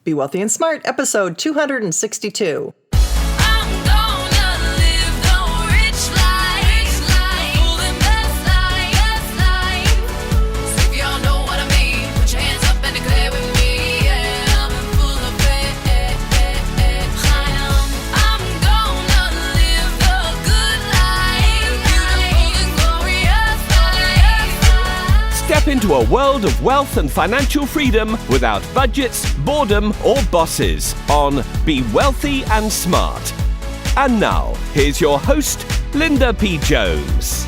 Be Wealthy and Smart, episode 262. Step into a world of wealth and financial freedom without budgets, boredom, or bosses on Be Wealthy and Smart. And now, here's your host, Linda P. Jones.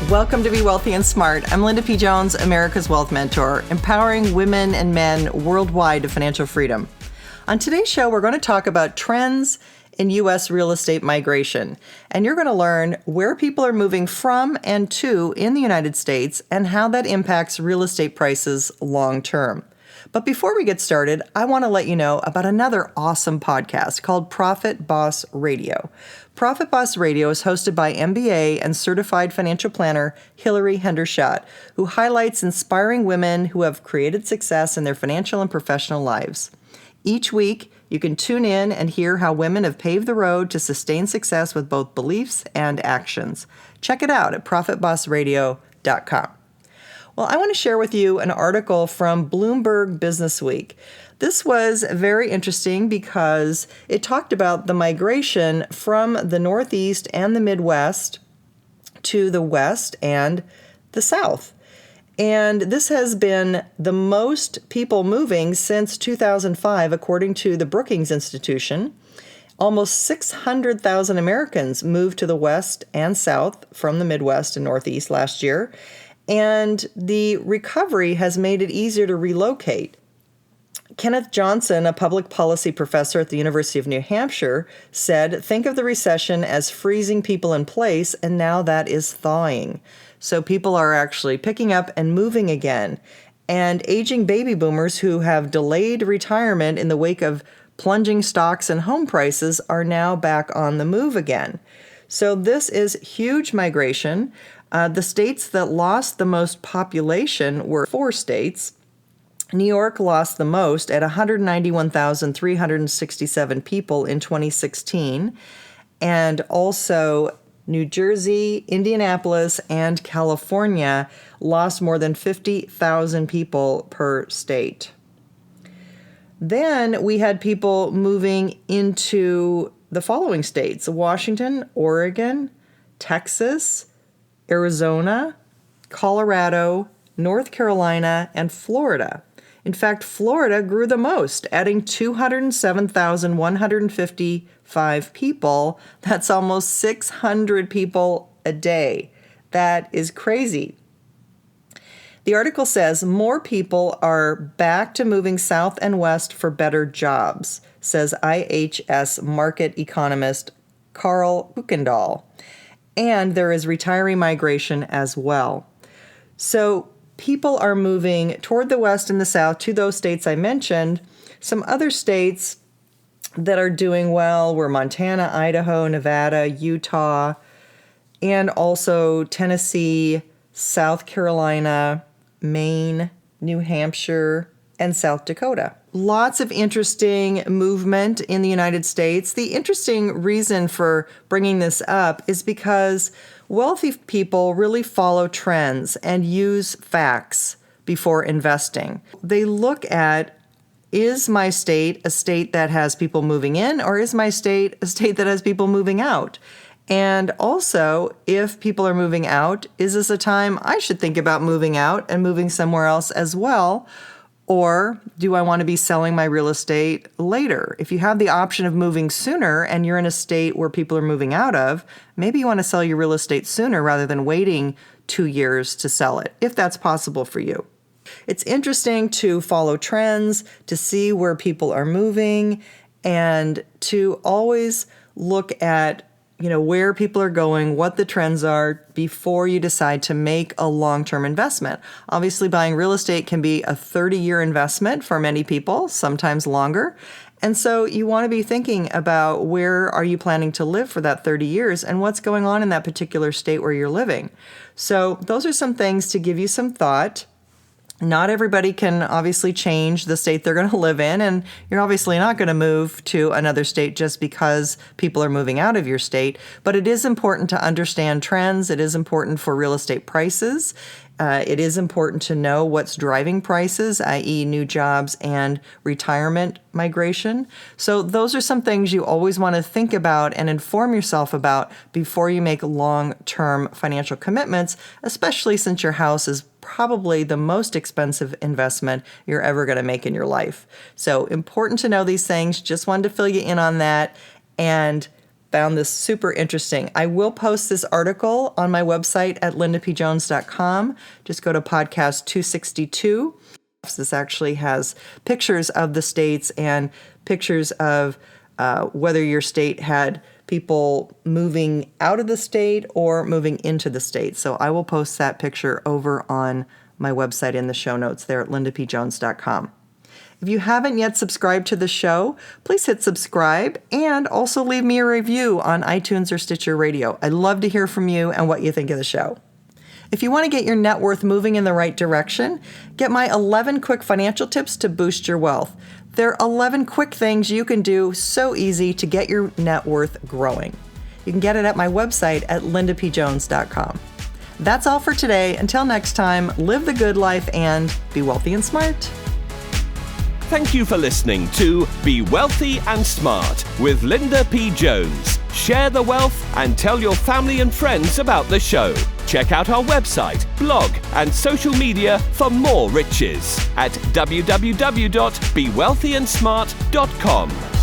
Welcome to Be Wealthy and Smart. I'm Linda P. Jones, America's Wealth Mentor, empowering women and men worldwide to financial freedom. On today's show, we're going to talk about trends in U.S. real estate migration. And you're going to learn where people are moving from and to in the United States and how that impacts real estate prices long term. But before we get started, I want to let you know about another awesome podcast called Profit Boss Radio. Profit Boss Radio is hosted by MBA and certified financial planner Hillary Hendershot, who highlights inspiring women who have created success in their financial and professional lives. Each week, you can tune in and hear how women have paved the road to sustain success with both beliefs and actions. Check it out at profitbossradio.com. Well, I want to share with you an article from Bloomberg Businessweek. This was very interesting because it talked about the migration from the Northeast and the Midwest to the West and the South. And this has been the most people moving since 2005, according to the Brookings Institution. Almost 600,000 Americans moved to the West and South from the Midwest and Northeast last year. And the recovery has made it easier to relocate. Kenneth Johnson, a public policy professor at the University of New Hampshire, said, "Think of the recession as freezing people in place, and now that is thawing." So people are actually picking up and moving again. And aging baby boomers who have delayed retirement in the wake of plunging stocks and home prices are now back on the move again. So this is huge migration. The states that lost the most population were 4 states. New York lost the most at 191,367 people in 2016, and also New Jersey, Indianapolis, and California lost more than 50,000 people per state. Then we had people moving into the following states: Washington, Oregon, Texas, Arizona, Colorado, North Carolina, and Florida. In fact, Florida grew the most, adding 207,155 people. That's almost 600 people a day. That is crazy. The article says more people are back to moving south and west for better jobs, says IHS market economist Carl Kuykendall. And there is retiree migration as well. So people are moving toward the west and the south to those states I mentioned. Some other states that are doing well were Montana, Idaho, Nevada, Utah, and also Tennessee, South Carolina, Maine, New Hampshire, and South Dakota. Lots of interesting movement in the United States. The interesting reason for bringing this up is because wealthy people really follow trends and use facts before investing. They look at, is my state a state that has people moving in, or is my state a state that has people moving out? And also, if people are moving out, is this a time I should think about moving out and moving somewhere else as well? Or do I want to be selling my real estate later? If you have the option of moving sooner and you're in a state where people are moving out of, maybe you want to sell your real estate sooner rather than waiting 2 years to sell it, if that's possible for you. It's interesting to follow trends, to see where people are moving, and to always look at where people are going, what the trends are before you decide to make a long-term investment. Obviously, buying real estate can be a 30-year investment for many people, sometimes longer. And so you want to be thinking about where are you planning to live for that 30 years and what's going on in that particular state where you're living. So those are some things to give you some thought. Not everybody can obviously change the state they're going to live in, and you're obviously not going to move to another state just because people are moving out of your state. But it is important to understand trends. It is important for real estate prices. It is important to know what's driving prices, i.e. new jobs and retirement migration. So those are some things you always want to think about and inform yourself about before you make long-term financial commitments, especially since your house is probably the most expensive investment you're ever going to make in your life. So important to know these things. Just wanted to fill you in on that and found this super interesting. I will post this article on my website at lindapjones.com. Just go to podcast 262. This actually has pictures of the states and pictures of whether your state had people moving out of the state or moving into the state. So I will post that picture over on my website in the show notes there at lindapjones.com. If you haven't yet subscribed to the show, please hit subscribe and also leave me a review on iTunes or Stitcher Radio. I'd love to hear from you and what you think of the show. If you want to get your net worth moving in the right direction, get my 11 quick financial tips to boost your wealth. They're 11 quick things you can do so easy to get your net worth growing. You can get it at my website at lindapjones.com. That's all for today. Until next time, live the good life and be wealthy and smart. Thank you for listening to Be Wealthy and Smart with Linda P. Jones. Share the wealth and tell your family and friends about the show. Check out our website, blog, and social media for more riches at www.bewealthyandsmart.com.